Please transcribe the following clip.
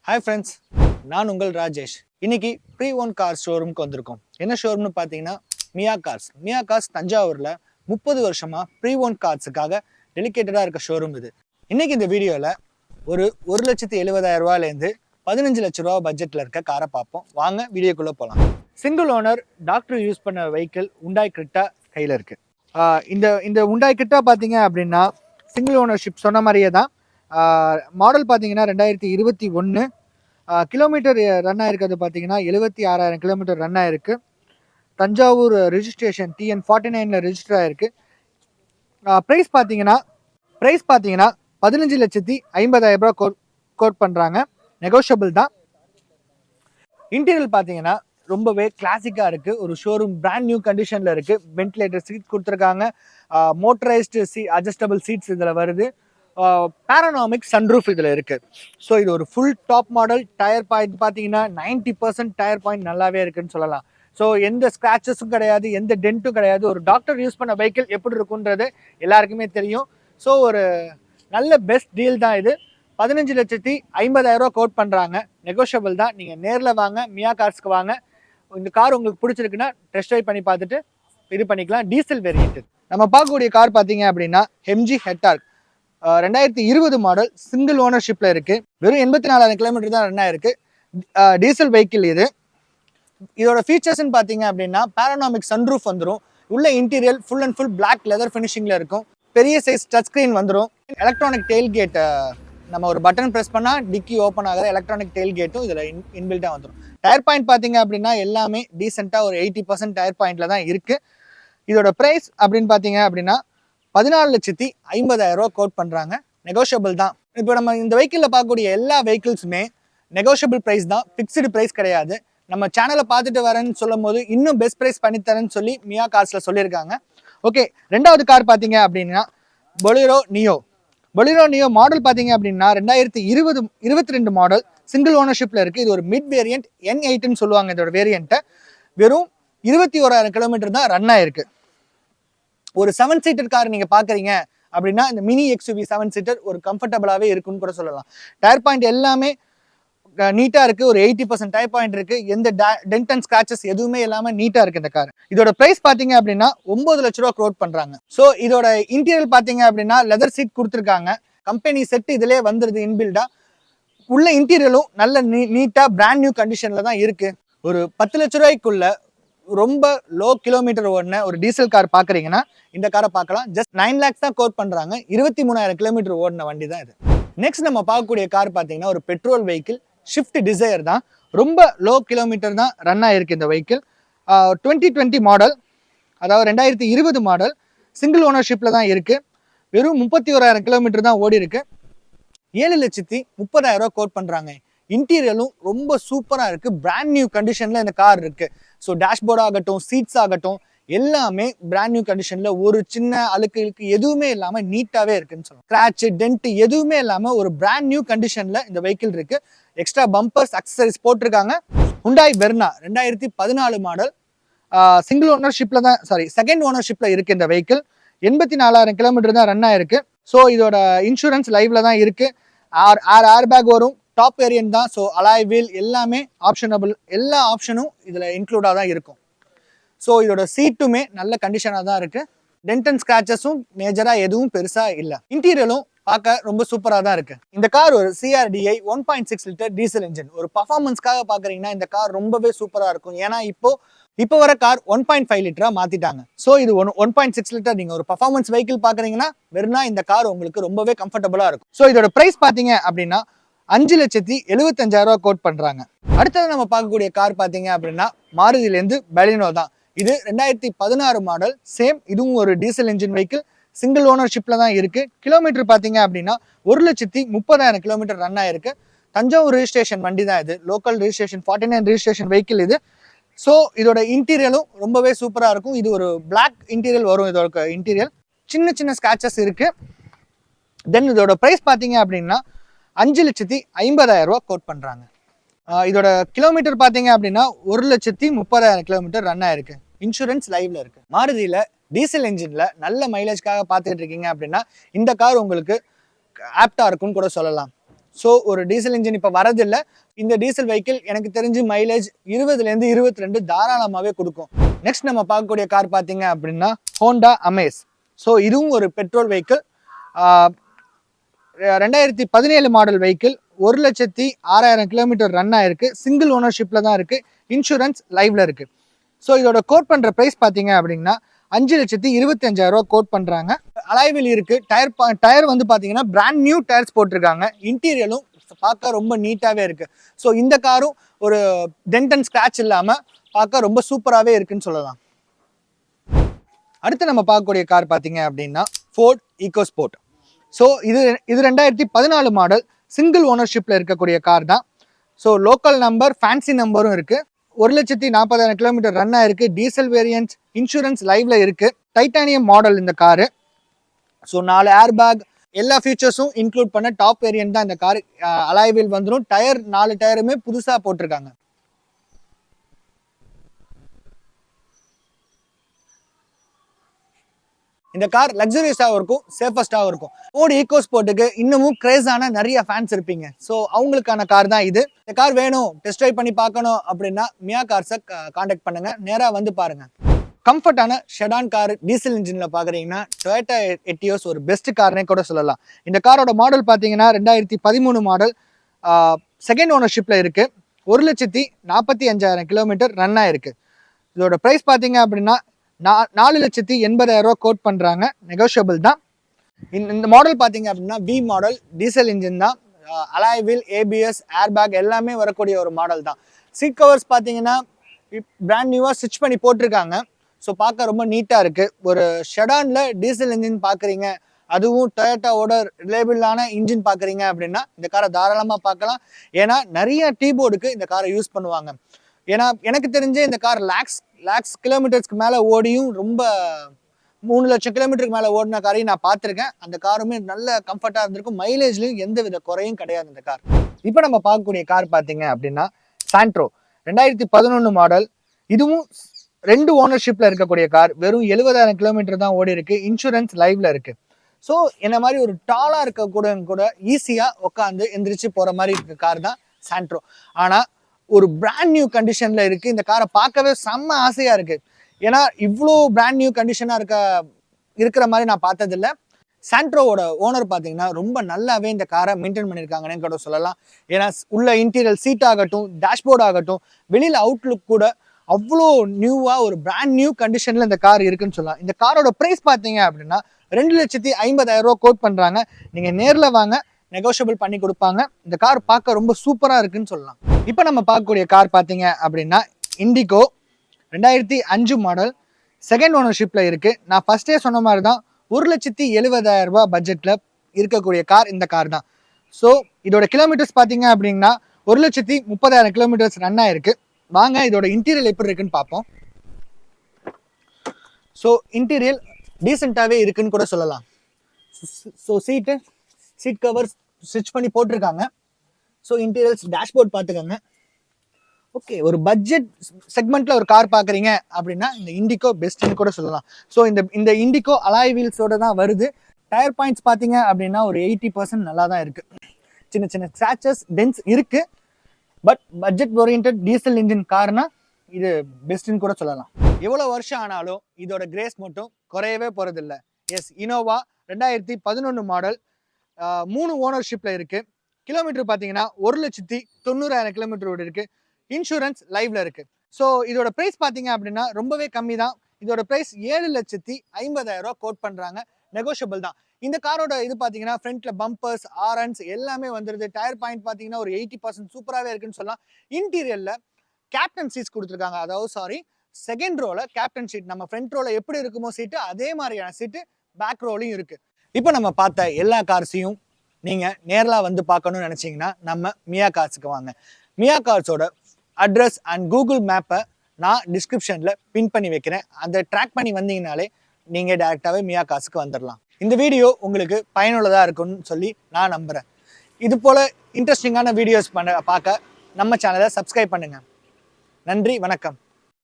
Hi friends, நான் உங்கள் ராஜேஷ். இன்னைக்கு ப்ரீ ஓன் கார் ஷோரூமுக்கு வந்திருக்கோம். என்ன ஷோரூம்னு பார்த்தீங்கன்னா மியா கார்ஸ் தஞ்சாவூரில் 30 வருஷமாக ப்ரீ ஓன் கார்ஸுக்காக டெலிகேட்டடாக இருக்க ஷோரூம் இது. இன்னைக்கு இந்த வீடியோவில் ஒரு 1,70,000 15 லட்ச ரூபா பட்ஜெட்டில் இருக்க காரை பார்ப்போம். வாங்க வீடியோக்குள்ளே போகலாம். சிங்கிள் ஓனர் டாக்டர் யூஸ் பண்ண வெஹிக்கிள் உண்டாய் கிரிட்டா கையில் இருக்குது. இந்த உண்டாய் கிரிட்டா பார்த்தீங்க அப்படின்னா சிங்கிள் ஓனர்ஷிப் சொன்ன மாதிரியே தான். மாடல் பார்த்தீங்கன்னா 2021. கிலோமீட்டர் ரன் ஆகிருக்கிறது பார்த்தீங்கன்னா 76,000 கிலோமீட்டர் ரன் ஆகிருக்கு. தஞ்சாவூர் ரிஜிஸ்ட்ரேஷன் TN49 ரெஜிஸ்டர் ஆகிருக்கு. ப்ரைஸ் பார்த்தீங்கன்னா 15,50,000 கோட் பண்ணுறாங்க. நெகோஷியபிள் தான். இன்டீரியல் பார்த்தீங்கன்னா ரொம்பவே கிளாசிக்காக இருக்குது. ஒரு ஷோரூம் பிராண்ட் நியூ கண்டிஷனில் இருக்குது. வென்டிலேட்டர் சீட் கொடுத்துருக்காங்க. மோட்டரைஸ்டு அட்ஜஸ்டபிள் சீட்ஸ் இதில் வருது. பேரனாமிக் சன்ரூஃப் இதில் இருக்குது. ஸோ இது ஒரு full top model. Tyre point பார்த்தீங்கன்னா 90% டயர் பாயிண்ட் நல்லாவே இருக்குன்னு சொல்லலாம். ஸோ எந்த ஸ்க்ராச்சஸும் கிடையாது, எந்த டென்ட்டும் கிடையாது. ஒரு டாக்டர் யூஸ் பண்ண வெஹிக்கிள் எப்படி இருக்குன்றது எல்லாருக்குமே தெரியும். ஸோ ஒரு நல்ல பெஸ்ட் டீல் தான் இது. 15,50,000 கோட் பண்ணுறாங்க. நெகோஷியபிள் தான். நீங்கள் நேரில் வாங்க, மியா கார்ஸ்க்கு வாங்க. இந்த கார் உங்களுக்கு பிடிச்சிருக்குன்னா டெஸ்ட் ட்ரைவ் பண்ணி பார்த்துட்டு இது பண்ணிக்கலாம். Diesel variant. நம்ம பார்க்கக்கூடிய கார் பார்த்தீங்க அப்படின்னா MG ஹெட்டார்க் 2020 மாடல் சிங்கிள் ஓனர்ஷிப்பில் இருக்குது. வெறும் 84,000 கிலோமீட்டர் தான் ரன் ஆயிருக்கு. டீசல் வெஹிக்கிள் இது. இதோட ஃபீச்சர்ஸ்ன்னு பார்த்தீங்க அப்படின்னா பேரனாமிக் சன்ரூஃப் வந்துடும். உள்ள interior full and full black leather ஃபினிஷிங்கில் இருக்கும். பெரிய சைஸ் டச் ஸ்க்ரீன் வந்துடும். எலக்ட்ரானிக் டெயில் கேட், நம்ம ஒரு பட்டன் ப்ரெஸ் பண்ணால் டிக்கி ஓப்பன் ஆகிற எலக்ட்ரானிக் டெயில் கேட்டும் இதில் இன்பில்ட்டாக வந்துடும். டயர் பாயிண்ட் பார்த்தீங்க அப்படின்னா எல்லாமே டீசெண்டாக ஒரு 80% டயர் பாயிண்டில் தான் இருக்குது. இதோட ப்ரைஸ் அப்படின்னு பார்த்தீங்க அப்படின்னா 14,50,000 கோட் பண்ணுறாங்க. நெகோஷியபிள் தான். இப்போ நம்ம இந்த வெஹிக்கிளில் பார்க்கக்கூடிய எல்லா வெஹிக்கிள்ஸுமே நெகோஷியபிள் ப்ரைஸ் தான், ஃபிக்ஸ்டு ப்ரைஸ் கிடையாது. நம்ம சேனலை பார்த்துட்டு வரேன்னு சொல்லும் போது இன்னும் பெஸ்ட் ப்ரைஸ் பண்ணித்தரேன்னு சொல்லி மியா கார்ஸில் சொல்லியிருக்காங்க. ஓகே, ரெண்டாவது கார் பார்த்தீங்க அப்படின்னா பொலிரோ நியோ மாடல் பார்த்தீங்க அப்படின்னா 2022 மாடல் சிங்கிள் ஓனர்ஷிப்பில் இருக்குது. இது ஒரு மிட் வேரியன்ட் N8ன்னு சொல்லுவாங்க. இதோட வேரியண்ட்டை வெறும் 21,000 கிலோமீட்டர் தான் ரன் ஆயிருக்கு. ஒரு 7 சீட்டர் கார் நீங்கள் பார்க்குறீங்க அப்படின்னா இந்த மினி XUV 7 சீட்டர் ஒரு கம்ஃபர்டபுளாகவே இருக்குன்னு கூட சொல்லலாம். டயர் பாயிண்ட் எல்லாமே நீட்டாக இருக்குது. ஒரு 80% டயர் பாயிண்ட் இருக்குது. எந்த டென்ட் அண்ட் ஸ்க்ராச்சஸ் எதுவுமே இல்லாமல் நீட்டாக இருக்குது இந்த கார். இதோட ப்ரைஸ் பார்த்தீங்க அப்படின்னா 9 லட்ச ரூபா கோட் பண்ணுறாங்க. ஸோ இதோட இன்டீரியல் பார்த்தீங்க அப்படின்னா லெதர் சீட் கொடுத்துருக்காங்க. கம்பெனி செட் இதிலே வந்துடுது இன்பில்டா. உள்ள இன்டீரியலும் நல்ல நீட்டாக பிராண்ட் நியூ கண்டிஷனில் தான் இருக்குது. ஒரு 10 லட்ச ரூபாய்க்குள்ள ரொம்ப லோ கிலோமீட்டர் ஓடின ஒரு டீசல் கார் பார்க்குறீங்கன்னா இந்த காரை பார்க்கலாம். ஜஸ்ட் 9 lakhs தான் கோட் பண்ணுறாங்க. 23,000 கிலோமீட்டர் ஓடின வண்டி தான் இது. நெக்ஸ்ட் நம்ம பார்க்கக்கூடிய கார் பார்த்தீங்கன்னா ஒரு பெட்ரோல் வெஹிக்கிள் ஷிஃப்ட் டிசையர் தான். ரொம்ப லோ கிலோமீட்டர் தான் ரன் ஆகிருக்கு இந்த வெஹிக்கிள். 2020 மாடல், அதாவது 2020 மாடல் சிங்கிள் ஓனர்ஷிப்பில் தான் இருக்குது. வெறும் 31,000 கிலோமீட்டர் தான் ஓடி இருக்கு. 7,30,000 கோட் பண்ணுறாங்க. இன்டீரியலும் ரொம்ப சூப்பராக இருக்குது. பிராண்ட் நியூ கண்டிஷனில் இந்த கார் இருக்குது. ஸோ டேஷ்போர்ட் ஆகட்டும், சீட்ஸ் ஆகட்டும் எல்லாமே பிராண்ட் நியூ கண்டிஷனில் ஒரு சின்ன அழுக்கு எதுவுமே இல்லாமல் நீட்டாகவே இருக்குன்னு சொல்லலாம். ஸ்க்ராட்ச் டென்ட் எதுவுமே இல்லாமல் ஒரு பிராண்ட் நியூ கண்டிஷனில் இந்த வெஹிக்கிள் இருக்குது. எக்ஸ்ட்ரா பம்பர்ஸ் அக்சசரிஸ் போட்டிருக்காங்க. ஹுண்டாய் வெர்னா 2014 மாடல் சிங்கிள் ஓனர்ஷிப்பில் தான் செகண்ட் ஓனர்ஷிப்பில் இருக்குது இந்த வெஹிக்கிள். 84,000 கிலோமீட்டர் தான் ரன் ஆயிருக்கு. ஸோ இதோட இன்சூரன்ஸ் லைவ்ல தான் இருக்குது. ஏர் பேக் வரும். டாப் வேரியன்ட் தான். ஸோ அலாய் வீல் எல்லாமே ஆப்ஷனபிள். எல்லா ஆப்ஷனும் இதில் இன்க்ளூடாக தான் இருக்கும். ஸோ இதோட சீட்டுமே நல்ல கண்டிஷனாக தான் இருக்குது. டென்ட் அண்ட் ஸ்க்ராச்சஸும் மேஜராக எதுவும் பெருசாக இல்லை. இன்டீரியலும் பார்க்க ரொம்ப சூப்பராக தான் இருக்குது. இந்த கார் ஒரு CRDI 1.6 லிட்டர் டீசல் இன்ஜின். ஒரு பர்ஃபார்மன்ஸ்க்காக பார்க்குறீங்கன்னா இந்த கார் ரொம்பவே சூப்பராக இருக்கும். ஏன்னா இப்போ வர கார் 1.5 லிட்டராக மாற்றிட்டாங்க. ஸோ இது 1.6 லிட்டர். நீங்கள் ஒரு பர்ஃபார்மன்ஸ் வெஹிக்கிள் பார்க்குறீங்கன்னா வெறும்னா இந்த கார் உங்களுக்கு ரொம்பவே கம்ஃபர்டபுளாக இருக்கும். ஸோ இதோட ப்ரைஸ் பார்த்தீங்க அப்படின்னா 5,75,000 கோட் பண்ணுறாங்க. அடுத்தது நம்ம பார்க்கக்கூடிய கார் பார்த்தீங்க அப்படின்னா மாருதியிலேருந்து பெலினோ தான். இது 2016 மாடல். சேம் இதுவும் ஒரு டீசல் இன்ஜின் வெஹிக்கிள். சிங்கிள் ஓனர்ஷிப்பில் தான் இருக்குது. கிலோமீட்டர் பார்த்தீங்க அப்படின்னா 1,30,30,000 கிலோமீட்டர் ரன் ஆயிருக்கு. தஞ்சாவூர் ரிஜிஸ்ட்ரேஷன் வண்டி தான் இது. லோக்கல் ரிஜிஸ்ட்ரேஷன் 49 ரிஜிஸ்ட்ரேஷன் வெஹிக்கிள் இது. ஸோ இதோட இன்டீரியலும் ரொம்பவே சூப்பராக இருக்கும். இது ஒரு பிளாக் இன்டீரியல் வரும். இதோட இன்டீரியல் சின்ன ஸ்க்ராச்சஸ் இருக்குது. தென் இதோட ப்ரைஸ் பார்த்தீங்க அப்படின்னா 5,50,000 கோட் பண்ணுறாங்க. இதோட கிலோமீட்டர் பார்த்தீங்க அப்படின்னா 1,30,000 கிலோமீட்டர் ரன் ஆயிருக்கு. இன்சூரன்ஸ் லைவ்ல இருக்கு. மாருதியில் டீசல் இன்ஜினில் நல்ல மைலேஜ்க்காக பார்த்துட்டு இருக்கீங்க அப்படின்னா இந்த கார் உங்களுக்கு ஆப்டாக இருக்குன்னு கூட சொல்லலாம். ஸோ ஒரு டீசல் இன்ஜின் இப்போ வரதில்லை. இந்த டீசல் வெஹிக்கிள் எனக்கு தெரிஞ்சு மைலேஜ் 20லேருந்து 22 தாராளமாகவே கொடுக்கும். நெக்ஸ்ட் நம்ம பார்க்கக்கூடிய கார் பார்த்தீங்க அப்படின்னா ஹோண்டா அமேஸ். ஸோ இதுவும் ஒரு petrol vehicle. 2017 model vehicle. 1,06,000 kilometre run ஆயிருக்கு. சிங்கிள் ஓனர்ஷிப்பில் தான் இருக்குது. இன்சூரன்ஸ் லைவ்ல இருக்குது. ஸோ இதோட கோட் பண்ணுற ப்ரைஸ் பார்த்தீங்க அப்படின்னா 5,25,000 கோட் பண்ணுறாங்க. அலாய்வில் இருக்குது. டயர் வந்து பார்த்தீங்கன்னா பிராண்ட் நியூ டயர்ஸ் போட்டிருக்காங்க. இன்டீரியரும் பார்க்க ரொம்ப நீட்டாகவே இருக்குது. ஸோ இந்த காரும் ஒரு டென்ட் அண்ட் ஸ்க்ராட்ச் இல்லாமல் பார்க்க ரொம்ப சூப்பராகவே இருக்குன்னு சொல்லலாம். அடுத்து நம்ம பார்க்கக்கூடிய கார் பார்த்தீங்க அப்படின்னா ஃபோர்ட் ஈகோஸ்போர்ட். ஸோ இது 2014 மாடல் சிங்கிள் ஓனர்ஷிப்பில் இருக்கக்கூடிய கார் தான். ஸோ லோக்கல் நம்பர், ஃபேன்சி நம்பரும் இருக்குது. 1,40,000 கிலோமீட்டர் ரன் ஆயிருக்கு. டீசல் வேரியன்ட், இன்சூரன்ஸ் லைவ்ல இருக்குது. டைட்டானியம் மாடல் இந்த காரு. ஸோ 4 ஏர் பேக், எல்லா ஃபீச்சர்ஸும் இன்க்ளூட் பண்ண டாப் வேரியன்ட் தான் இந்த கார். அலாய் வீல் வந்துடும். டயர் 4 டயருமே புதுசாக போட்டிருக்காங்க. இந்த கார் லக்ஸரியஸாகவும் இருக்கும், சேஃபஸ்டாகவும் இருக்கும். ஃபோர்ட் ஈகோஸ்போர்ட்டுக்கு இன்னமும் கிரேஸான நிறைய ஃபேன்ஸ் இருப்பீங்க. ஸோ அவங்களுக்கான கார் தான் இது. இந்த கார் வேணும், டெஸ்ட் ட்ரைவ் பண்ணி பார்க்கணும் அப்படின்னா மியா கார்ஸை காண்டாக்ட் பண்ணுங்க, நேராக வந்து பாருங்க. கம்ஃபர்டான ஷெடான் கார் டீசல் இன்ஜினில் பார்க்குறீங்கன்னா டொயோட்டா எட்டியோஸ் ஒரு பெஸ்ட் கார்னே கூட சொல்லலாம். இந்த காரோட மாடல் பார்த்தீங்கன்னா 2013 மாடல், செகண்ட் ஓனர்ஷிப்பில் இருக்குது. 1,45,000 கிலோமீட்டர் ரன் ஆயிருக்கு. இதோட ப்ரைஸ் பார்த்தீங்க அப்படின்னா 4,80,000 கோட் பண்ணுறாங்க. நெகோஷியபிள் தான். இந்த மாடல் பார்த்தீங்க அப்படின்னா வி மாடல் டீசல் இன்ஜின் தான். அலாய் வீல், ஏபிஎஸ், ஏர்பேக் எல்லாமே வரக்கூடிய ஒரு மாடல் தான். சீட் கவர்ஸ் பார்த்தீங்கன்னா பிராண்ட் நியூவாக ஸ்டிச் பண்ணி போட்டிருக்காங்க. ஸோ பார்க்க ரொம்ப நீட்டாக இருக்குது. ஒரு ஷெடானில் டீசல் இன்ஜின் பார்க்குறீங்க, அதுவும் டொயோட்டாவோட ரிலேபிளான இன்ஜின் பார்க்குறீங்க அப்படின்னா இந்த காரை தாராளமாக பார்க்கலாம். ஏன்னா நிறைய டீபோர்டுக்கு இந்த காரை யூஸ் பண்ணுவாங்க. ஏன்னா எனக்கு தெரிஞ்ச இந்த கார் லேக்ஸ் கிலோமீட்டர்ஸ்க்கு மேலே ஓடியும், ரொம்ப 3 லட்சம் கிலோமீட்டருக்கு மேலே ஓடின காரையும் நான் பார்த்துருக்கேன். அந்த காருமே நல்ல கம்ஃபர்ட்டாக இருந்திருக்கும். மைலேஜ்லையும் எந்த வித குறையும் கிடையாது இந்த கார். இப்போ நம்ம பார்க்கக்கூடிய கார் பார்த்தீங்க அப்படின்னா சாண்ட்ரோ 2011 மாடல். இதுவும் 2 ஓனர்ஷிப்பில் இருக்கக்கூடிய கார். வெறும் 70,000 கிலோமீட்டர் தான் ஓடி இருக்கு. இன்சூரன்ஸ் லைவ்ல இருக்கு. ஸோ என்ன மாதிரி ஒரு டாலாக கூட ஈஸியாக உட்காந்து எந்திரிச்சு போகிற மாதிரி இருக்க கார் தான் சாண்ட்ரோ. ஆனால் ஒரு பிராண்ட் நியூ கண்டிஷன்ல இருக்கு. இந்த காரை பார்க்கவே செம்ம ஆசையா இருக்கு. ஏன்னா இவ்வளோ பிராண்ட் நியூ கண்டிஷனா இருக்கிற மாதிரி நான் பார்த்ததில்லை. சாண்ட்ரோவோட ஓனர் பார்த்தீங்கன்னா ரொம்ப நல்லாவே இந்த காரை மெயின்டைன் பண்ணியிருக்காங்கன்னு கூட சொல்லலாம். ஏன்னா உள்ள இன்டீரியல் சீட் ஆகட்டும், டேஷ்போர்ட் ஆகட்டும், வெளியில் அவுட்லுக் கூட அவ்வளோ நியூவாக ஒரு பிராண்ட் நியூ கண்டிஷனில் இந்த கார் இருக்குன்னு சொல்லலாம். இந்த காரோட ப்ரைஸ் பார்த்தீங்க அப்படின்னா 2,50,000 கோட் பண்ணுறாங்க. நீங்கள் நேரில் வாங்க, நெகோஷியபிள் பண்ணி கொடுப்பாங்க. இந்த கார் பார்க்க ரொம்ப சூப்பராக இருக்குன்னு சொல்லலாம். இப்போ நம்ம பார்க்கக்கூடிய கார் பார்த்தீங்க அப்படின்னா இண்டிகோ 2005 மாடல், செகண்ட் ஓனர்ஷிப்பில் இருக்குது. நான் ஃபஸ்ட்டே சொன்ன மாதிரி தான் 1,70,000 பட்ஜெட்டில் இருக்கக்கூடிய கார் இந்த கார் தான். ஸோ இதோட கிலோமீட்டர்ஸ் பார்த்தீங்க அப்படின்னா 1,30,000 கிலோமீட்டர்ஸ் ரன் ஆயிருக்கு. வாங்க இதோட இன்டீரியல் எப்படி இருக்குன்னு பார்ப்போம். ஸோ இன்டீரியல் டீசெண்டாகவே இருக்குன்னு கூட சொல்லலாம். ஸோ சீட் கவர் ஸ்டிச் பண்ணி போட்டிருக்காங்க. ஸோ இன்டீரியல்ஸ், டேஷ்போர்ட் பார்த்துக்கோங்க. ஓகே, ஒரு பட்ஜெட் செக்மெண்ட்ல ஒரு கார் பார்க்குறீங்க அப்படின்னா இந்த இண்டிகோ பெஸ்ட்னு கூட சொல்லலாம். ஸோ இந்த இண்டிகோ அலாய் வீல்ஸோட தான் வருது. டயர் பாயிண்ட்ஸ் பார்த்தீங்க அப்படின்னா ஒரு 80% நல்லா தான் இருக்கு. சின்ன சின்ன ஸ்க்ராச்சஸ், டென்ஸ் இருக்கு. But budget oriented diesel engine கார்னா இது பெஸ்ட்னு கூட சொல்லலாம். எவ்வளோ வருஷம் ஆனாலும் இதோட கிரேஸ் மட்டும் குறையவே போறதில்ல. எஸ், இனோவா 2011 மாடல், 3 ஓனர்ஷிப்ல இருக்கு. கிலோமீட்டர் பார்த்தீங்கன்னா 1,90,000 கிலோமீட்டர் ஓடி இருக்கு. இன்சூரன்ஸ் லைவ்ல இருக்கு. ஸோ இதோட ப்ரைஸ் பார்த்தீங்க அப்படின்னா ரொம்பவே கம்மி தான். இதோட ப்ரைஸ் 7,50,000 கோட் பண்றாங்க. நெகோஷியபிள் தான். இந்த காரோட இது பார்த்தீங்கன்னா ஃப்ரண்ட்ல பம்பர்ஸ், ஆரன்ஸ் எல்லாமே வந்துருது. டயர் பாயிண்ட் பார்த்தீங்கன்னா ஒரு 80% சூப்பராகவே இருக்குன்னு சொல்லலாம். இன்டீரியர்ல கேப்டன் சீட்ஸ் கொடுத்துருக்காங்க. அதாவது செகண்ட் ரோல கேப்டன் சீட், நம்ம ஃப்ரண்ட் ரோல எப்படி இருக்குமோ சீட்டு அதே மாதிரியான சீட்டு பேக் ரோலையும் இருக்கு. இப்போ நம்ம பார்த்த எல்லா கார்ஸையும் நீங்க நேரில் வந்து பார்க்கணும்னு நினைச்சீங்கன்னா நம்ம மியா கார்ஸுக்கு வாங்க. மியா கார்ஸோட அட்ரஸ் அண்ட் கூகுள் மேப்பை நான் டிஸ்கிரிப்ஷன்ல பின் பண்ணி வைக்கிறேன். அந்த ட்ராக் பண்ணி வந்தீங்கனாலே நீங்க டைரக்டாவே மியா கார்ஸுக்கு வந்துடலாம். இந்த வீடியோ உங்களுக்கு பயனுள்ளதா இருக்கும்னு சொல்லி நான் நம்புறேன். இது போல இன்ட்ரெஸ்டிங்கான வீடியோஸ் பார்க்க நம்ம சேனலை சப்ஸ்கிரைப் பண்ணுங்க. நன்றி, வணக்கம்.